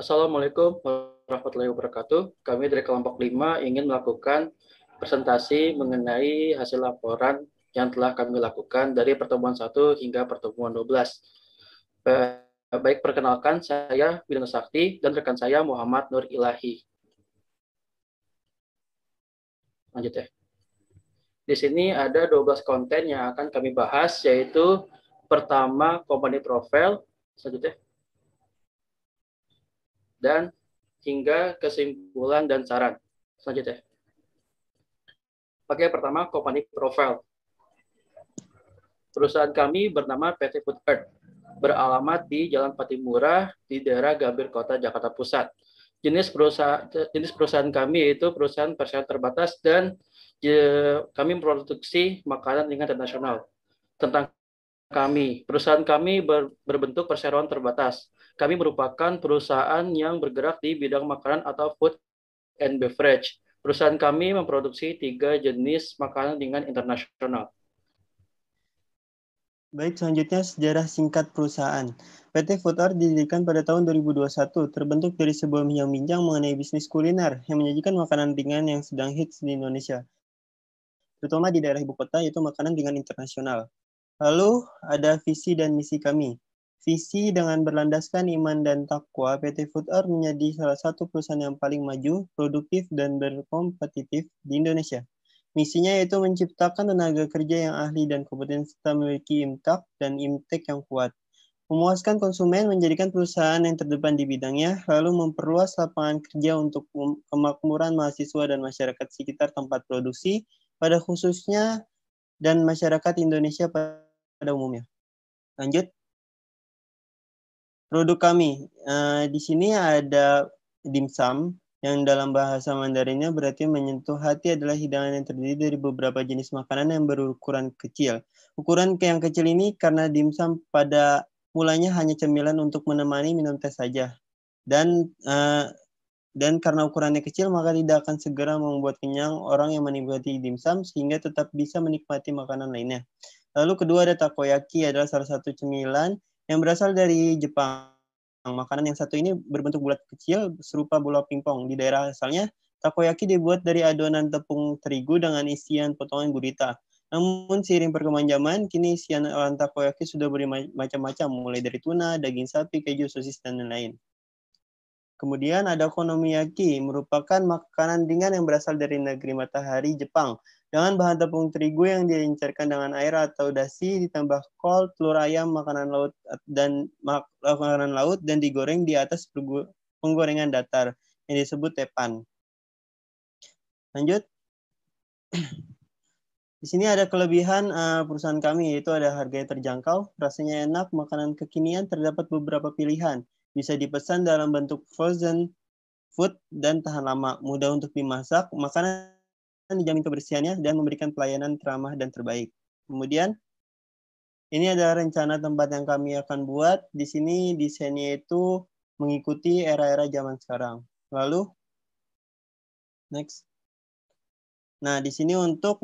Assalamualaikum warahmatullahi wabarakatuh. Kami dari kelompok 5 ingin melakukan presentasi mengenai hasil laporan yang telah kami lakukan dari pertemuan 1 hingga pertemuan 12. Baik, perkenalkan, saya Widana Sakti dan rekan saya Muhammad Nur Ilahi. Lanjut ya. Di sini ada 12 konten yang akan kami bahas, yaitu pertama, company profile, selanjutnya, dan hingga kesimpulan dan saran. Selanjutnya. Oke, pertama, company profile. Perusahaan kami bernama PT Food Earth, beralamat di Jalan Patimura di daerah Gambir Kota, Jakarta Pusat. Jenis perusahaan kami yaitu perusahaan perseroan terbatas dan kami memproduksi makanan ringan dan nasional. Tentang kami, perusahaan kami berbentuk perseroan terbatas. Kami merupakan perusahaan yang bergerak di bidang makanan atau food and beverage. Perusahaan kami memproduksi 3 jenis makanan ringan internasional. Baik, selanjutnya sejarah singkat perusahaan. PT Food Earth didirikan pada tahun 2021, terbentuk dari sebuah bincang-bincang mengenai bisnis kuliner yang menyajikan makanan ringan yang sedang hits di Indonesia, terutama di daerah ibu kota, yaitu makanan ringan internasional. Lalu ada visi dan misi kami. Visi dengan berlandaskan iman dan takwa, PT Food Earth menjadi salah satu perusahaan yang paling maju, produktif, dan berkompetitif di Indonesia. Misinya yaitu menciptakan tenaga kerja yang ahli dan kompeten serta memiliki imtak dan imtek yang kuat. Memuaskan konsumen, menjadikan perusahaan yang terdepan di bidangnya, lalu memperluas lapangan kerja untuk kemakmuran mahasiswa dan masyarakat sekitar tempat produksi, pada khususnya dan masyarakat Indonesia pada umumnya. Lanjut. Produk kami. Di sini ada dimsum, yang dalam bahasa Mandarinnya berarti menyentuh hati adalah hidangan yang terdiri dari beberapa jenis makanan yang berukuran kecil. Ukuran yang kecil ini karena dimsum pada mulanya hanya cemilan untuk menemani minum teh saja. Dan karena ukurannya kecil, maka tidak akan segera membuat kenyang orang yang menikmati dimsum sehingga tetap bisa menikmati makanan lainnya. Lalu kedua ada takoyaki, adalah salah satu cemilan yang berasal dari Jepang. Makanan yang satu ini berbentuk bulat kecil serupa bola pingpong. Di daerah asalnya, takoyaki dibuat dari adonan tepung terigu dengan isian potongan gurita. Namun seiring perkembangan zaman, kini isian olahan takoyaki sudah bermacam-macam, mulai dari tuna, daging sapi, keju, sosis, dan lain-lain. Kemudian ada okonomiyaki, merupakan makanan ringan yang berasal dari negeri matahari Jepang, dengan bahan tepung terigu yang diencerkan dengan air atau dashi, ditambah kol, telur ayam, makanan laut dan digoreng di atas penggorengan datar yang disebut tepan. Lanjut. Di sini ada kelebihan perusahaan kami, yaitu ada harganya terjangkau, rasanya enak, makanan kekinian, terdapat beberapa pilihan. Bisa dipesan dalam bentuk frozen food dan tahan lama, mudah untuk dimasak, makanan dijamin kebersihannya, dan memberikan pelayanan ramah dan terbaik. Kemudian, ini adalah rencana tempat yang kami akan buat. Di sini desainnya itu mengikuti era-era zaman sekarang. Lalu, next. Nah, di sini untuk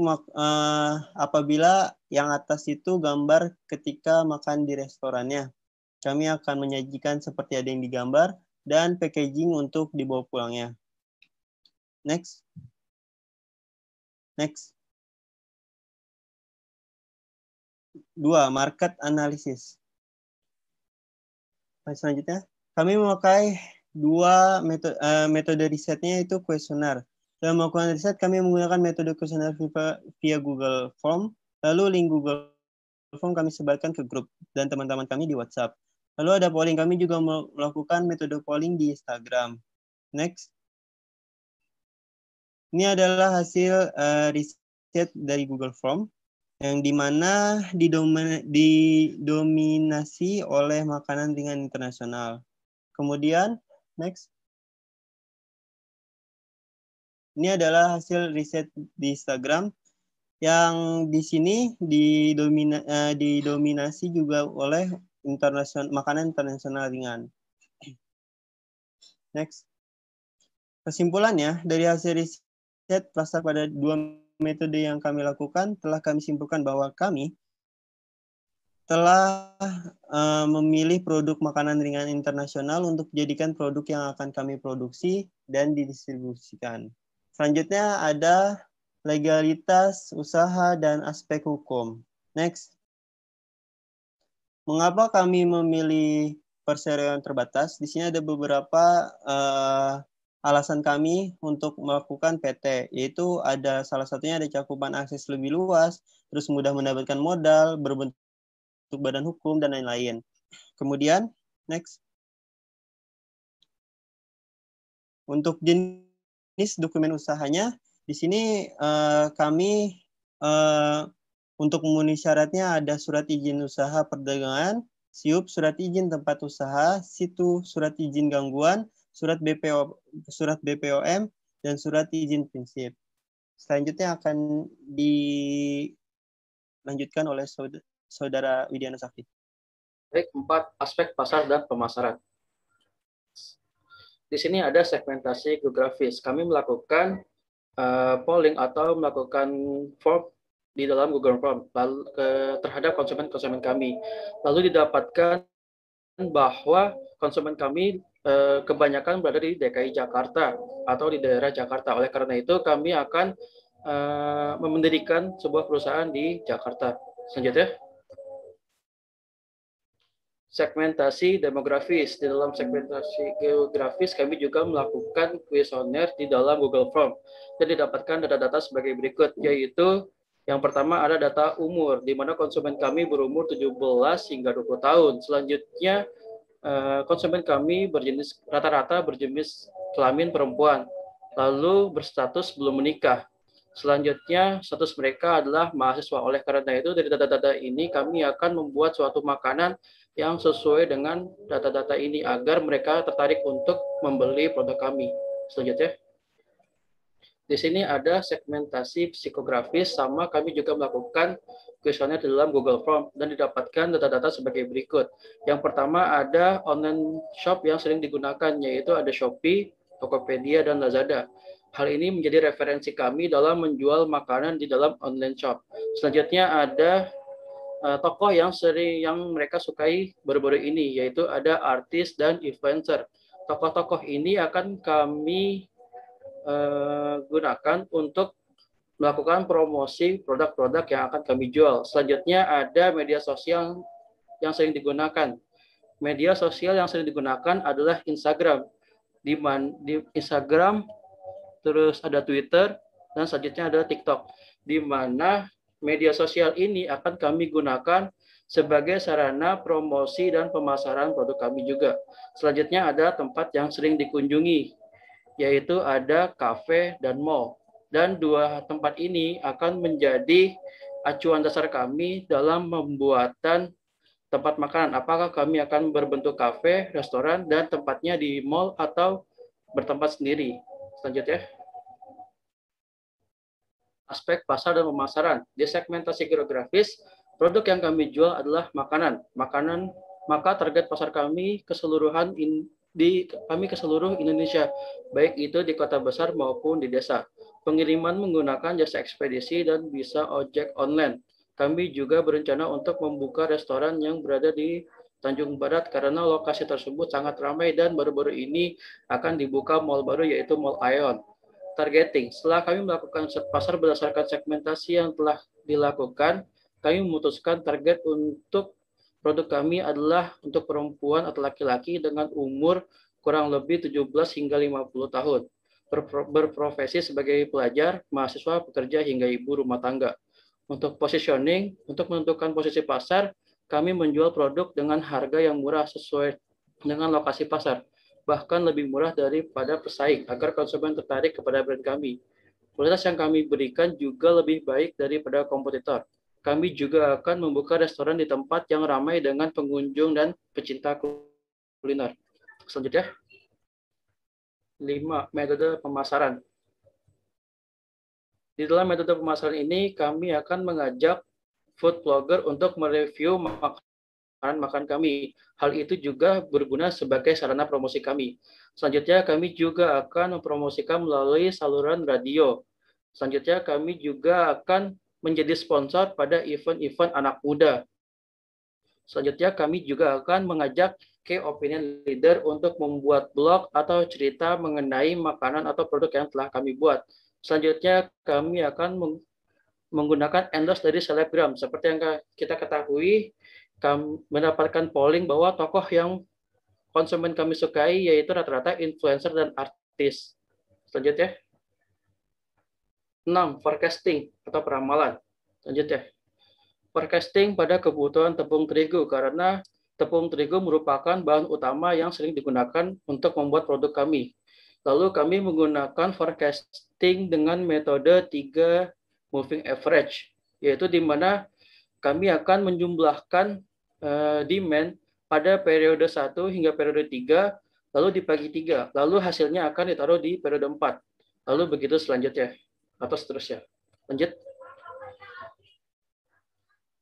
apabila yang atas itu gambar ketika makan di restorannya. Kami akan menyajikan seperti ada yang digambar dan packaging untuk dibawa pulangnya. Next. Next. 2. Market analysis. Selanjutnya, kami memakai 2 metode risetnya, yaitu kuesioner. Dalam melakukan riset, kami menggunakan metode kuesioner via Google Form. Lalu link Google Form kami sebarkan ke grup dan teman-teman kami di WhatsApp. Lalu ada polling, kami juga melakukan metode polling di Instagram. Next. Ini adalah hasil riset dari Google Form, yang dimana didominasi oleh makanan ringan internasional. Kemudian, next. Ini adalah hasil riset di Instagram, yang di sini didominasi juga oleh makanan internasional ringan. Next. Kesimpulannya, dari hasil riset dasar pada 2 metode yang kami lakukan, telah kami simpulkan bahwa kami telah memilih produk makanan ringan internasional untuk dijadikan produk yang akan kami produksi dan didistribusikan. Selanjutnya ada legalitas usaha dan aspek hukum. Next. Mengapa kami memilih perseroan terbatas? Di sini ada beberapa alasan kami untuk melakukan PT, yaitu ada salah satunya ada cakupan akses lebih luas, terus mudah mendapatkan modal, berbentuk badan hukum, dan lain-lain. Kemudian, next. Untuk jenis dokumen usahanya, di sini kami untuk memenuhi syaratnya ada surat izin usaha perdagangan, SIUP, surat izin tempat usaha, situ, surat izin gangguan, surat BPOM, dan surat izin prinsip. Selanjutnya akan dilanjutkan oleh Saudara Widiana Sakti. Baik, 4 aspek pasar dan pemasaran. Di sini ada segmentasi geografis. Kami melakukan polling atau melakukan form di dalam Google Form terhadap konsumen-konsumen kami. Lalu didapatkan bahwa konsumen kami kebanyakan berada di DKI Jakarta atau di daerah Jakarta. Oleh karena itu, kami akan mendirikan sebuah perusahaan di Jakarta. Selanjutnya. Segmentasi demografis. Di dalam segmentasi geografis, kami juga melakukan kuesioner di dalam Google Form dan didapatkan data-data sebagai berikut, yaitu yang pertama ada data umur, di mana konsumen kami berumur 17 hingga 20 tahun. Selanjutnya, konsumen kami rata-rata berjenis kelamin perempuan, lalu berstatus belum menikah. Selanjutnya, status mereka adalah mahasiswa. Oleh karena itu, dari data-data ini kami akan membuat suatu makanan yang sesuai dengan data-data ini agar mereka tertarik untuk membeli produk kami. Selanjutnya, di sini ada segmentasi psikografis, sama kami juga melakukan kuesioner di dalam Google Form dan didapatkan data-data sebagai berikut. Yang pertama ada online shop yang sering digunakan, yaitu ada Shopee, Tokopedia, dan Lazada. Hal ini menjadi referensi kami dalam menjual makanan di dalam online shop. Selanjutnya ada tokoh yang mereka sukai baru-baru ini, yaitu ada artis dan influencer. Tokoh-tokoh ini akan kami gunakan untuk melakukan promosi produk-produk yang akan kami jual. Selanjutnya ada media sosial yang sering digunakan. Media sosial yang sering digunakan adalah Instagram. Di Instagram, terus ada Twitter, dan selanjutnya ada TikTok, di mana media sosial ini akan kami gunakan sebagai sarana promosi dan pemasaran produk kami juga. Selanjutnya ada tempat yang sering dikunjungi, yaitu ada kafe dan mall. Dan dua tempat ini akan menjadi acuan dasar kami dalam pembuatan tempat makanan. Apakah kami akan berbentuk kafe, restoran, dan tempatnya di mall atau bertempat sendiri. Selanjutnya, aspek pasar dan pemasaran. Di segmentasi geografis, produk yang kami jual adalah makanan. Maka target pasar kami keseluruhan ke seluruh Indonesia, baik itu di kota besar maupun di desa. Pengiriman menggunakan jasa ekspedisi dan bisa ojek online. Kami juga berencana untuk membuka restoran yang berada di Tanjung Barat karena lokasi tersebut sangat ramai dan baru-baru ini akan dibuka mall baru, yaitu Mall Aeon. Targeting. Setelah kami melakukan pasar berdasarkan segmentasi yang telah dilakukan, kami memutuskan target untuk produk kami adalah untuk perempuan atau laki-laki dengan umur kurang lebih 17 hingga 50 tahun. Berprofesi sebagai pelajar, mahasiswa, pekerja, hingga ibu rumah tangga. Untuk positioning, untuk menentukan posisi pasar, kami menjual produk dengan harga yang murah sesuai dengan lokasi pasar, bahkan lebih murah daripada pesaing, agar konsumen tertarik kepada brand kami. Kualitas yang kami berikan juga lebih baik daripada kompetitor. Kami juga akan membuka restoran di tempat yang ramai dengan pengunjung dan pecinta kuliner. Selanjutnya, 5. Metode pemasaran. Di dalam metode pemasaran ini, kami akan mengajak food blogger untuk mereview makanan kami. Hal itu juga berguna sebagai sarana promosi kami. Selanjutnya, kami juga akan mempromosikan melalui saluran radio. Selanjutnya, kami juga akan menjadi sponsor pada event-event anak muda. Selanjutnya, kami juga akan mengajak key opinion leader untuk membuat blog atau cerita mengenai makanan atau produk yang telah kami buat. Selanjutnya, kami akan menggunakan endorse dari selebgram. Seperti yang kita ketahui, kami mendapatkan polling bahwa tokoh yang konsumen kami sukai yaitu rata-rata influencer dan artis. Selanjutnya, 6. Forecasting atau peramalan. Selanjutnya, forecasting pada kebutuhan tepung terigu karena tepung terigu merupakan bahan utama yang sering digunakan untuk membuat produk kami. Lalu kami menggunakan forecasting dengan metode 3 moving average, yaitu di mana kami akan menjumlahkan demand pada periode 1 hingga periode 3, lalu dibagi 3, lalu hasilnya akan ditaruh di periode 4. Lalu begitu selanjutnya, atau seterusnya. Lanjut.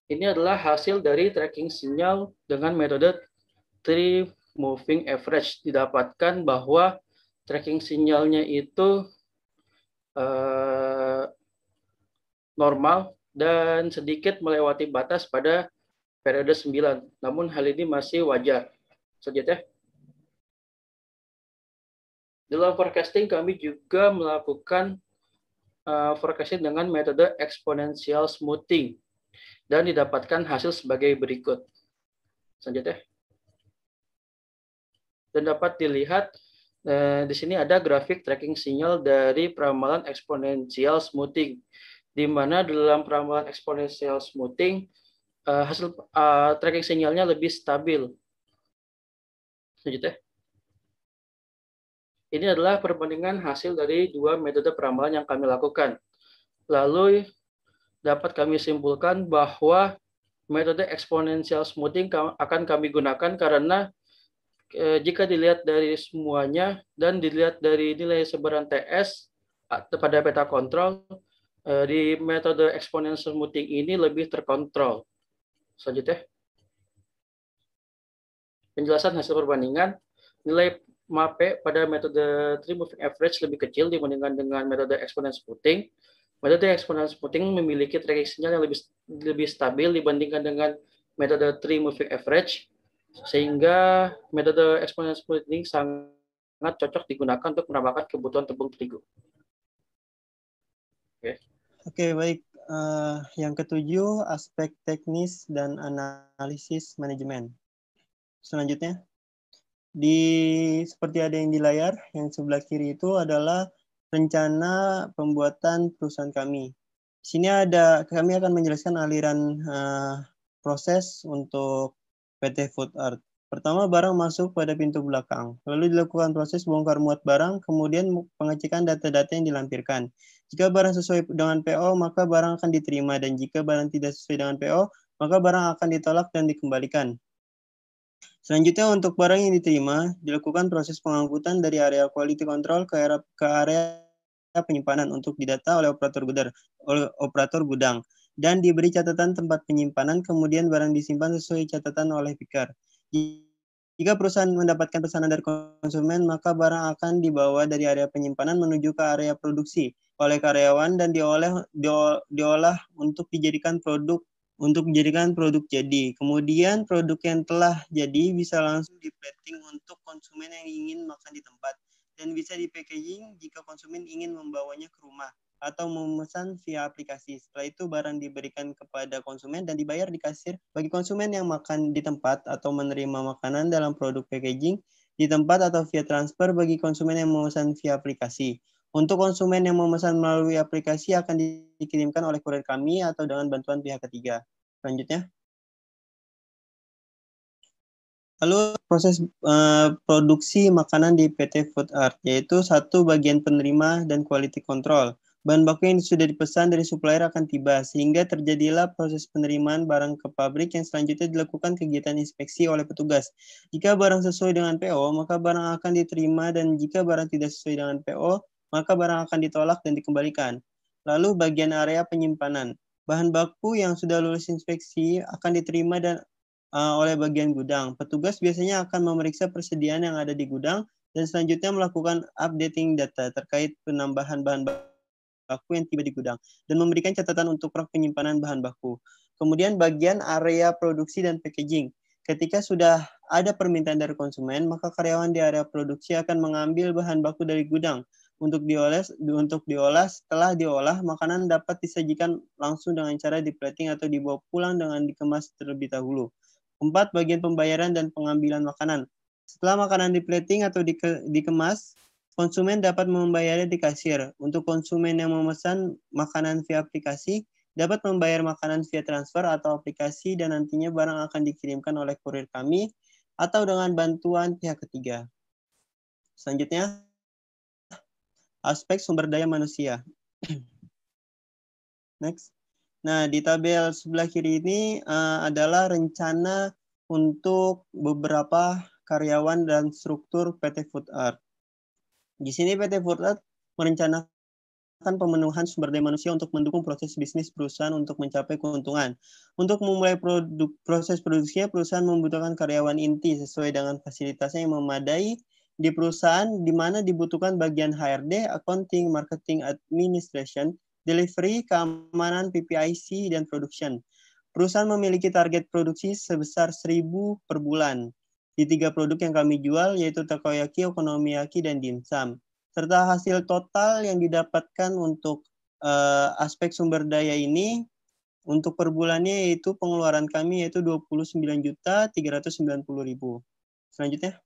Ini adalah hasil dari tracking sinyal dengan metode 3 moving average. Didapatkan bahwa tracking sinyalnya itu normal dan sedikit melewati batas pada periode 9. Namun hal ini masih wajar. Selanjutnya. Dalam forecasting kami juga melakukan forecasting dengan metode exponential smoothing dan didapatkan hasil sebagai berikut. Selanjutnya. Dan dapat dilihat di sini ada grafik tracking sinyal dari peramalan exponential smoothing, di mana dalam peramalan exponential smoothing hasil tracking sinyalnya lebih stabil. Selanjutnya. Ini adalah perbandingan hasil dari dua metode peramalan yang kami lakukan. Lalu dapat kami simpulkan bahwa metode exponential smoothing akan kami gunakan karena jika dilihat dari semuanya dan dilihat dari nilai sebaran TS pada peta kontrol, di metode exponential smoothing ini lebih terkontrol. Selanjutnya. Penjelasan hasil perbandingan, nilai MAPE pada metode 3 moving average lebih kecil dibandingkan dengan metode exponential smoothing. Metode exponential smoothing memiliki tracking sinyal yang lebih stabil dibandingkan dengan metode 3 moving average, sehingga metode exponential smoothing sangat cocok digunakan untuk menambahkan kebutuhan tepung terigu. Oke, baik. Yang ketujuh, aspek teknis dan analisis manajemen. Selanjutnya, seperti ada yang di layar, yang sebelah kiri itu adalah rencana pembuatan perusahaan kami. Di sini kami akan menjelaskan aliran proses untuk PT Food Art. Pertama, barang masuk pada pintu belakang. Lalu dilakukan proses bongkar muat barang, kemudian pengecekan data-data yang dilampirkan. Jika barang sesuai dengan PO, maka barang akan diterima. Dan jika barang tidak sesuai dengan PO, maka barang akan ditolak dan dikembalikan. Selanjutnya, untuk barang yang diterima, dilakukan proses pengangkutan dari area quality control ke area penyimpanan untuk didata oleh operator gudang. Dan diberi catatan tempat penyimpanan, kemudian barang disimpan sesuai catatan oleh picker. Jika perusahaan mendapatkan pesanan dari konsumen, maka barang akan dibawa dari area penyimpanan menuju ke area produksi oleh karyawan dan diolah untuk dijadikan produk jadi. Kemudian produk yang telah jadi bisa langsung di-plating untuk konsumen yang ingin makan di tempat dan bisa di-packaging jika konsumen ingin membawanya ke rumah atau memesan via aplikasi. Setelah itu barang diberikan kepada konsumen dan dibayar di kasir. Bagi konsumen yang makan di tempat atau menerima makanan dalam produk packaging di tempat atau via transfer bagi konsumen yang memesan via aplikasi. Untuk konsumen yang memesan melalui aplikasi akan dikirimkan oleh kurir kami atau dengan bantuan pihak ketiga. Selanjutnya. Lalu proses produksi makanan di PT Food Art, yaitu 1. Bagian penerima dan quality control. Bahan baku yang sudah dipesan dari supplier akan tiba, sehingga terjadilah proses penerimaan barang ke pabrik yang selanjutnya dilakukan kegiatan inspeksi oleh petugas. Jika barang sesuai dengan PO, maka barang akan diterima, dan jika barang tidak sesuai dengan PO, maka barang akan ditolak dan dikembalikan. Lalu bagian area penyimpanan. Bahan baku yang sudah lulus inspeksi akan diterima oleh bagian gudang. Petugas biasanya akan memeriksa persediaan yang ada di gudang dan selanjutnya melakukan updating data terkait penambahan bahan baku yang tiba di gudang dan memberikan catatan untuk rak penyimpanan bahan baku. Kemudian bagian area produksi dan packaging. Ketika sudah ada permintaan dari konsumen, maka karyawan di area produksi akan mengambil bahan baku dari gudang untuk diolah. Setelah diolah, makanan dapat disajikan langsung dengan cara di-plating atau dibawa pulang dengan dikemas terlebih dahulu. 4. Bagian pembayaran dan pengambilan makanan. Setelah makanan di-plating atau dikemas, konsumen dapat membayarnya di kasir. Untuk konsumen yang memesan makanan via aplikasi, dapat membayar makanan via transfer atau aplikasi dan nantinya barang akan dikirimkan oleh kurir kami atau dengan bantuan pihak ketiga. Selanjutnya, aspek sumber daya manusia. Next. Nah, di tabel sebelah kiri ini adalah rencana untuk beberapa karyawan dan struktur PT Food Art. Di sini PT Food Art merencanakan pemenuhan sumber daya manusia untuk mendukung proses bisnis perusahaan untuk mencapai keuntungan. Untuk memulai proses produksinya, perusahaan membutuhkan karyawan inti sesuai dengan fasilitasnya yang memadai di perusahaan, di mana dibutuhkan bagian HRD, accounting, marketing, administration, delivery, keamanan, PPIC, dan production. Perusahaan memiliki target produksi sebesar 1.000 per bulan di 3 produk yang kami jual, yaitu takoyaki, okonomiyaki, dan dimsum. Serta hasil total yang didapatkan untuk aspek sumber daya ini untuk per bulannya yaitu pengeluaran kami yaitu 29.390.000. Selanjutnya.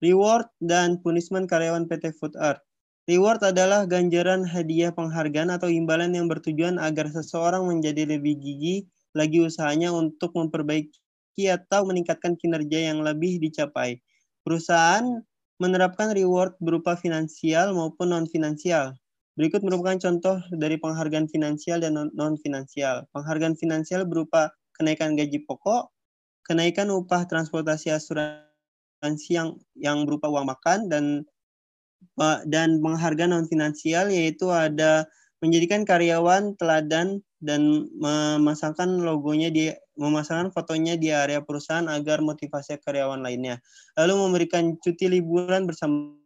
Reward dan punishment karyawan PT Food Art. Reward adalah ganjaran hadiah penghargaan atau imbalan yang bertujuan agar seseorang menjadi lebih gigih lagi usahanya untuk memperbaiki atau meningkatkan kinerja yang lebih dicapai. Perusahaan menerapkan reward berupa finansial maupun non-finansial. Berikut merupakan contoh dari penghargaan finansial dan non-finansial. Penghargaan finansial berupa kenaikan gaji pokok, kenaikan upah transportasi asuransi yang berupa uang makan, dan penghargaan non-finansial yaitu ada menjadikan karyawan teladan dan memasangkan fotonya di area perusahaan agar motivasi karyawan lainnya. Lalu memberikan cuti liburan bersama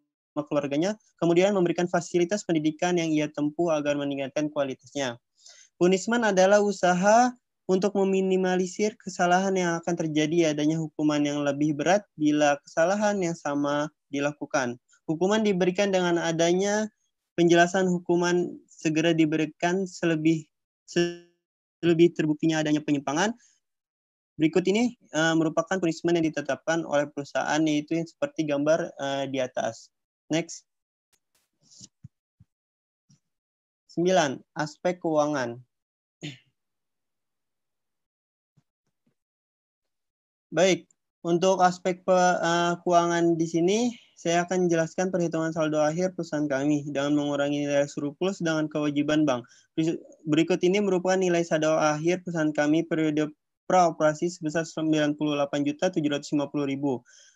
keluarganya, kemudian memberikan fasilitas pendidikan yang ia tempuh agar meningkatkan kualitasnya. Punishment adalah usaha untuk meminimalisir kesalahan yang akan terjadi, adanya hukuman yang lebih berat bila kesalahan yang sama dilakukan. Hukuman diberikan dengan adanya penjelasan hukuman segera diberikan selebih terbuktinya adanya penyimpangan. Berikut ini merupakan punishment yang ditetapkan oleh perusahaan, yaitu yang seperti gambar di atas. Next. 9. Aspek keuangan. Baik, untuk aspek keuangan di sini, saya akan menjelaskan perhitungan saldo akhir perusahaan kami dengan mengurangi nilai surplus dengan kewajiban bank. Berikut ini merupakan nilai saldo akhir perusahaan kami periode praoperasi sebesar 98.750.000.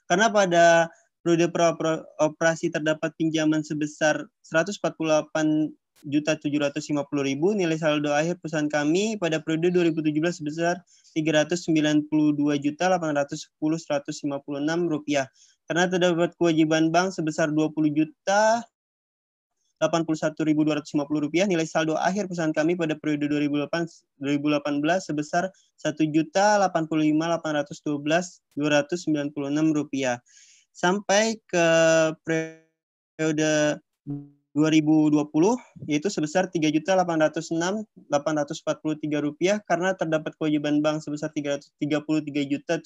Karena pada periode praoperasi terdapat pinjaman sebesar 148.750.000, nilai saldo akhir perusahaan kami pada periode 2017 sebesar 392.810.156 rupiah. Karena terdapat kewajiban bank sebesar 20.081.250 rupiah, nilai saldo akhir perusahaan kami pada periode 2018 sebesar 1.085.812.296 rupiah. Sampai ke periode 2020 yaitu sebesar 3.806.843 rupiah karena terdapat kewajiban bank sebesar 33.750.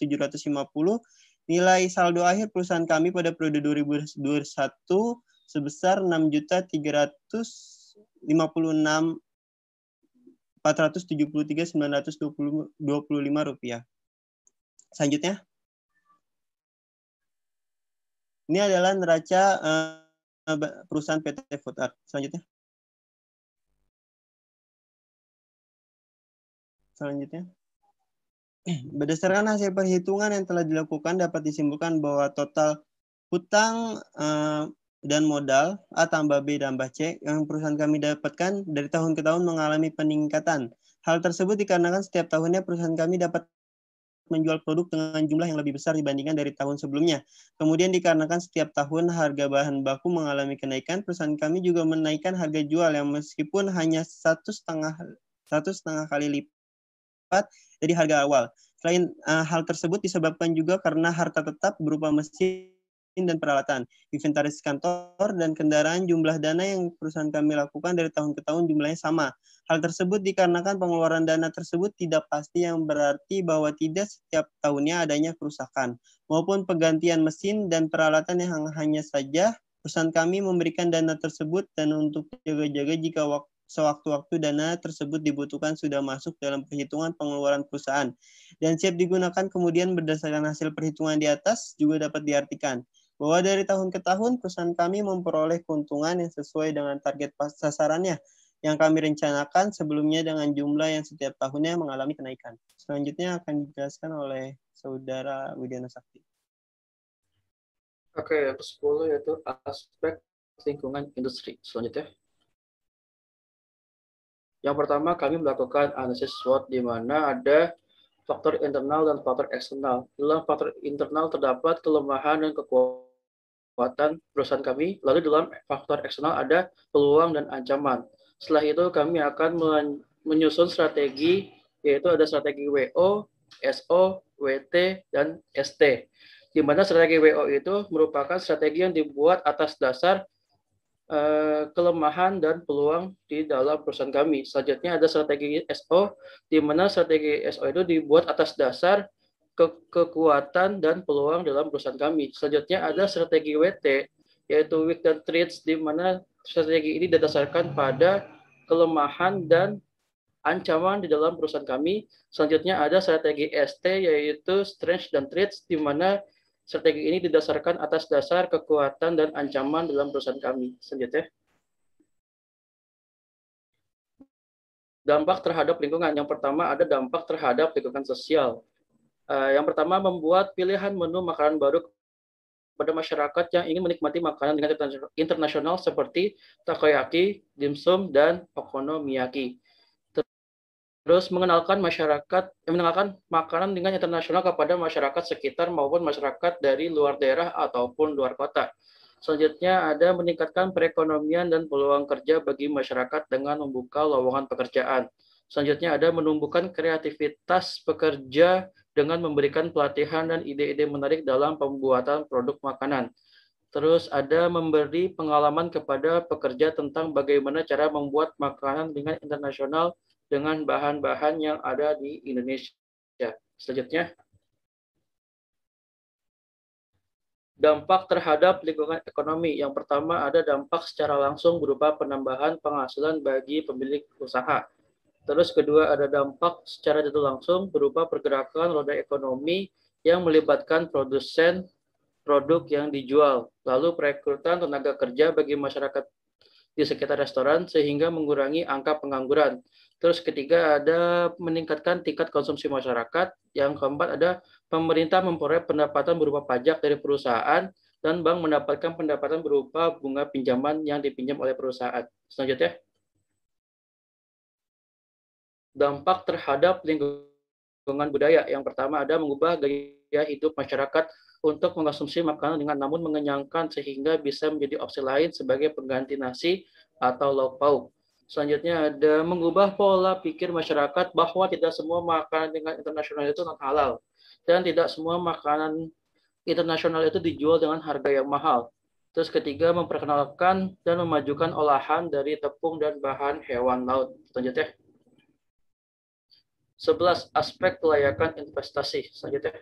Nilai saldo akhir perusahaan kami pada periode 2021 sebesar 6.356.473.925 rupiah. Selanjutnya. Ini adalah neraca perusahaan PT Food Art. Selanjutnya. Berdasarkan hasil perhitungan yang telah dilakukan, dapat disimpulkan bahwa total hutang dan modal A tambah B tambah C yang perusahaan kami dapatkan dari tahun ke tahun mengalami peningkatan. Hal tersebut dikarenakan setiap tahunnya perusahaan kami dapat menjual produk dengan jumlah yang lebih besar dibandingkan dari tahun sebelumnya. Kemudian dikarenakan setiap tahun harga bahan baku mengalami kenaikan, perusahaan kami juga menaikkan harga jual yang meskipun hanya 1,5 1,5 kali lipat dari harga awal. Selain hal tersebut disebabkan juga karena harta tetap berupa mesin dan peralatan, inventaris kantor, dan kendaraan. Jumlah dana yang perusahaan kami lakukan dari tahun ke tahun jumlahnya sama. Hal tersebut dikarenakan pengeluaran dana tersebut tidak pasti, yang berarti bahwa tidak setiap tahunnya adanya kerusakan maupun penggantian mesin dan peralatan, yang hanya saja perusahaan kami memberikan dana tersebut dan untuk jaga-jaga jika sewaktu-waktu dana tersebut dibutuhkan sudah masuk dalam perhitungan pengeluaran perusahaan dan siap digunakan. Kemudian berdasarkan hasil perhitungan di atas juga dapat diartikan bahwa dari tahun ke tahun perusahaan kami memperoleh keuntungan yang sesuai dengan target sasarannya yang kami rencanakan sebelumnya dengan jumlah yang setiap tahunnya mengalami kenaikan. Selanjutnya akan dijelaskan oleh Saudara Widiana Sakti. Oke, yang ke-10 yaitu aspek lingkungan industri. Selanjutnya. Yang pertama, kami melakukan analisis SWOT di mana ada faktor internal dan faktor eksternal. Dalam faktor internal terdapat kelemahan dan kekuatan perusahaan kami. Lalu dalam faktor eksternal ada peluang dan ancaman. Setelah itu kami akan menyusun strategi, yaitu ada strategi WO, SO, WT, dan ST. Di mana strategi WO itu merupakan strategi yang dibuat atas dasar kelemahan dan peluang di dalam perusahaan kami. Selanjutnya ada strategi SO, di mana strategi SO itu dibuat atas dasar kekuatan dan peluang dalam perusahaan kami. Selanjutnya ada strategi WT, yaitu weak dan threats, di mana strategi ini didasarkan pada kelemahan dan ancaman di dalam perusahaan kami. Selanjutnya ada strategi ST, yaitu strengths dan threats, di mana strategi ini didasarkan atas dasar kekuatan dan ancaman dalam perusahaan kami. Selanjutnya, dampak terhadap lingkungan. Yang pertama ada dampak terhadap lingkungan sosial. Yang pertama, membuat pilihan menu makanan baru pada masyarakat yang ingin menikmati makanan dengan internasional seperti takoyaki, dimsum, dan okonomiyaki. Terus mengenalkan makanan dengan internasional kepada masyarakat sekitar maupun masyarakat dari luar daerah ataupun luar kota. Selanjutnya ada meningkatkan perekonomian dan peluang kerja bagi masyarakat dengan membuka lowongan pekerjaan. Selanjutnya ada menumbuhkan kreativitas pekerja dengan memberikan pelatihan dan ide-ide menarik dalam pembuatan produk makanan. Terus ada memberi pengalaman kepada pekerja tentang bagaimana cara membuat makanan dengan internasional dengan bahan-bahan yang ada di Indonesia. Selanjutnya, dampak terhadap lingkungan ekonomi. Yang pertama ada dampak secara langsung berupa penambahan penghasilan bagi pemilik usaha. Terus kedua ada dampak secara tidak langsung berupa pergerakan roda ekonomi yang melibatkan produsen produk yang dijual. Lalu perekrutan tenaga kerja bagi masyarakat di sekitar restoran sehingga mengurangi angka pengangguran. Terus ketiga ada meningkatkan tingkat konsumsi masyarakat. Yang keempat ada pemerintah memperoleh pendapatan berupa pajak dari perusahaan dan bank mendapatkan pendapatan berupa bunga pinjaman yang dipinjam oleh perusahaan. Selanjutnya, dampak terhadap lingkungan budaya. Yang pertama ada mengubah gaya hidup masyarakat untuk mengkonsumsi makanan dengan namun mengenyangkan sehingga bisa menjadi opsi lain sebagai pengganti nasi atau lauk pauk. Selanjutnya ada mengubah pola pikir masyarakat bahwa tidak semua makanan dengan internasional itu non halal dan tidak semua makanan internasional itu dijual dengan harga yang mahal. Terus ketiga memperkenalkan dan memajukan olahan dari tepung dan bahan hewan laut. Selanjutnya 11 aspek kelayakan investasi. Selanjutnya.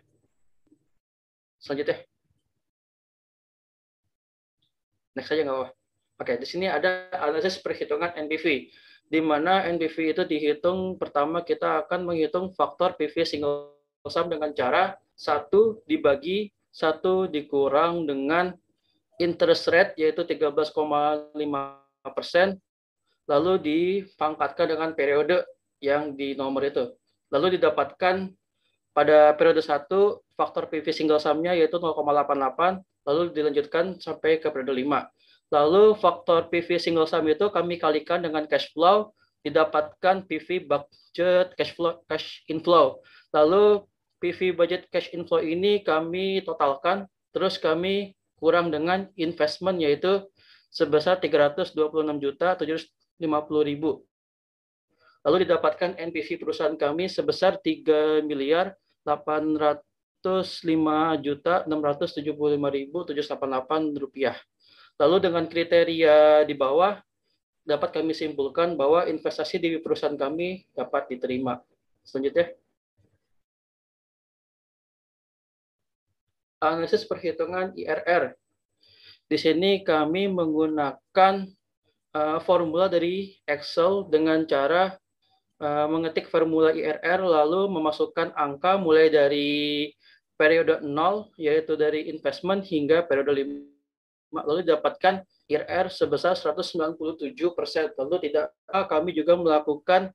Next saja nggak apa. Oke, di sini ada analisis perhitungan NPV, di mana NPV itu dihitung pertama kita akan menghitung faktor PV single sum dengan cara 1 dibagi 1 dikurang dengan interest rate yaitu 13,5%, lalu dipangkatkan dengan periode yang di nomor itu. Lalu didapatkan pada periode 1 faktor PV single sum-nya yaitu 0,88, lalu dilanjutkan sampai ke periode 5. Lalu faktor PV single sum itu kami kalikan dengan cash flow, didapatkan PV budget cash inflow. Lalu PV budget cash inflow ini kami totalkan, terus kami kurang dengan investment yaitu sebesar 326.750.000. Lalu didapatkan NPV perusahaan kami sebesar 3.805.675.788 rupiah. Lalu dengan kriteria di bawah dapat kami simpulkan bahwa investasi di perusahaan kami dapat diterima. Selanjutnya, analisis perhitungan IRR. Di sini kami menggunakan formula dari Excel dengan cara mengetik formula IRR lalu memasukkan angka mulai dari periode 0 yaitu dari investment hingga periode 5, lalu didapatkan IRR sebesar 197%. Lalu kami juga melakukan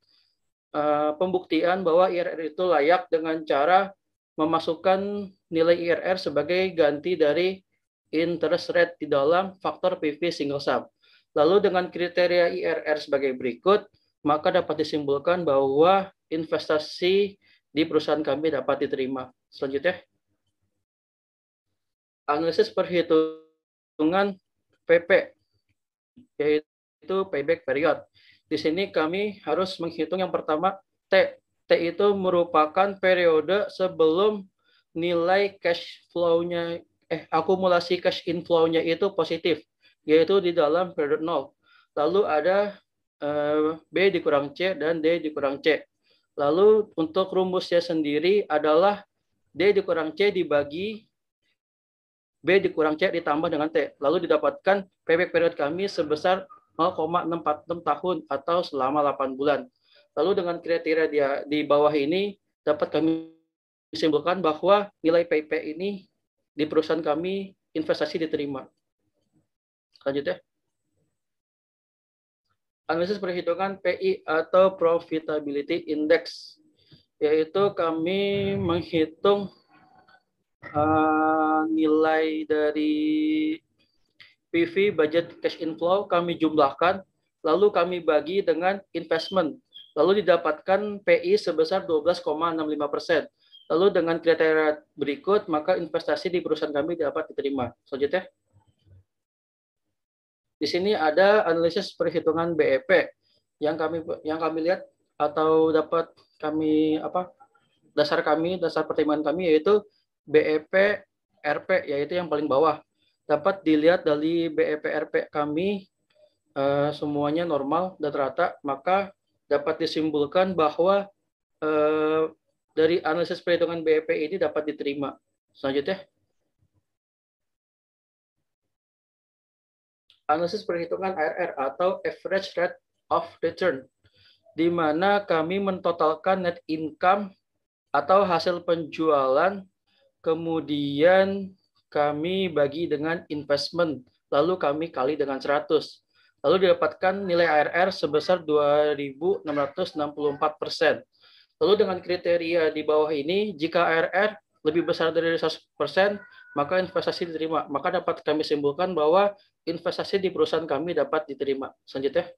pembuktian bahwa IRR itu layak dengan cara memasukkan nilai IRR sebagai ganti dari interest rate di dalam faktor PV single sum. Lalu dengan kriteria IRR sebagai berikut, maka dapat disimpulkan bahwa investasi di perusahaan kami dapat diterima. Selanjutnya, analisis perhitungan PP, yaitu payback period. Di sini kami harus menghitung yang pertama T. T itu merupakan periode sebelum nilai cash flow-nya, akumulasi cash inflow-nya itu positif, yaitu di dalam periode 0. Lalu ada B dikurang C dan D dikurang C. Lalu untuk rumusnya sendiri adalah D dikurang C dibagi B dikurang C ditambah dengan T. Lalu didapatkan payback period kami sebesar 0,646 tahun atau selama 8 bulan. Lalu dengan kriteria di bawah ini dapat kami simpulkan bahwa nilai PP ini di perusahaan kami investasi diterima. Selanjutnya, analisis perhitungan PI atau Profitability Index, yaitu kami menghitung nilai dari PV budget cash inflow kami jumlahkan, lalu kami bagi dengan investment, lalu didapatkan PI sebesar 12,65%. Lalu dengan kriteria berikut, maka investasi di perusahaan kami dapat diterima. Selanjutnya, di sini ada analisis perhitungan BEP yang kami lihat atau dapat kami dasar pertimbangan kami yaitu BEP RP, yaitu yang paling bawah. Dapat dilihat dari BEP RP kami semuanya normal dan rata, maka dapat disimpulkan bahwa dari analisis perhitungan BEP ini dapat diterima. Selanjutnya, analisis perhitungan ARR atau Average Rate of Return, di mana kami mentotalkan net income atau hasil penjualan, kemudian kami bagi dengan investment, lalu kami kali dengan 100. Lalu didapatkan nilai ARR sebesar 2.664%. Lalu dengan kriteria di bawah ini, jika ARR lebih besar dari 100%, maka investasi diterima. Maka dapat kami simpulkan bahwa investasi di perusahaan kami dapat diterima. Selanjutnya,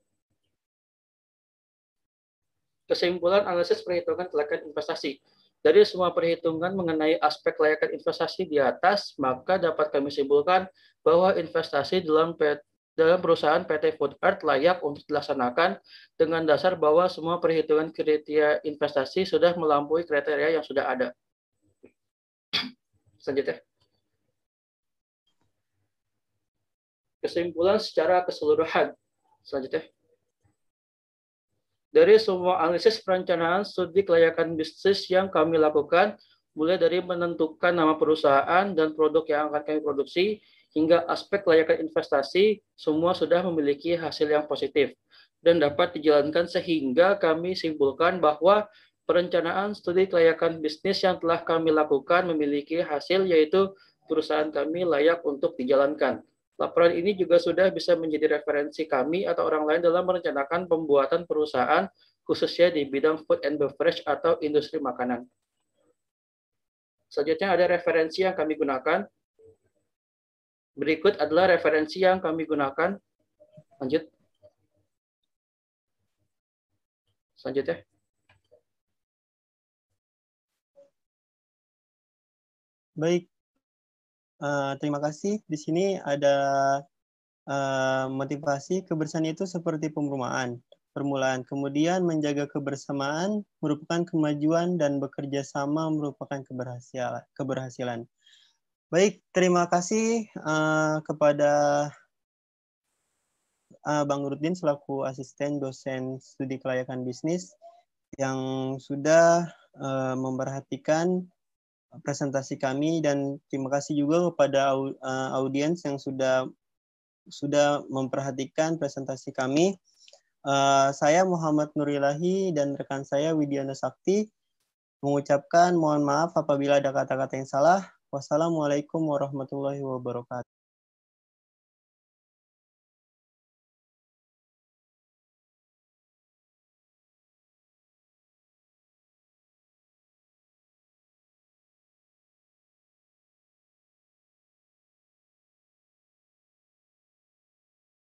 kesimpulan analisis perhitungan kelayakan investasi. Dari semua perhitungan mengenai aspek kelayakan investasi di atas, maka dapat kami simpulkan bahwa investasi dalam perusahaan PT Food Earth layak untuk dilaksanakan dengan dasar bahwa semua perhitungan kriteria investasi sudah melampaui kriteria yang sudah ada. Selanjutnya, kesimpulan secara keseluruhan. Selanjutnya, dari semua analisis perencanaan studi kelayakan bisnis yang kami lakukan, mulai dari menentukan nama perusahaan dan produk yang akan kami produksi, hingga aspek kelayakan investasi, semua sudah memiliki hasil yang positif dan dapat dijalankan sehingga kami simpulkan bahwa perencanaan studi kelayakan bisnis yang telah kami lakukan memiliki hasil, yaitu perusahaan kami layak untuk dijalankan. Laporan ini juga sudah bisa menjadi referensi kami atau orang lain dalam merencanakan pembuatan perusahaan, khususnya di bidang food and beverage atau industri makanan. Selanjutnya ada referensi yang kami gunakan. Berikut adalah referensi yang kami gunakan. Lanjut. Selanjutnya. Baik. Terima kasih. Di sini ada motivasi kebersihan itu seperti perumahan. permulaan. Kemudian menjaga kebersamaan merupakan kemajuan dan bekerja sama merupakan keberhasilan. Baik, terima kasih kepada Bang Nurdin selaku asisten dosen studi kelayakan bisnis yang sudah memperhatikan presentasi kami, dan terima kasih juga kepada audiens yang sudah memperhatikan presentasi kami. Saya Muhammad Nurilahi dan rekan saya Widiana Sakti mengucapkan mohon maaf apabila ada kata-kata yang salah. Wassalamualaikum warahmatullahi wabarakatuh.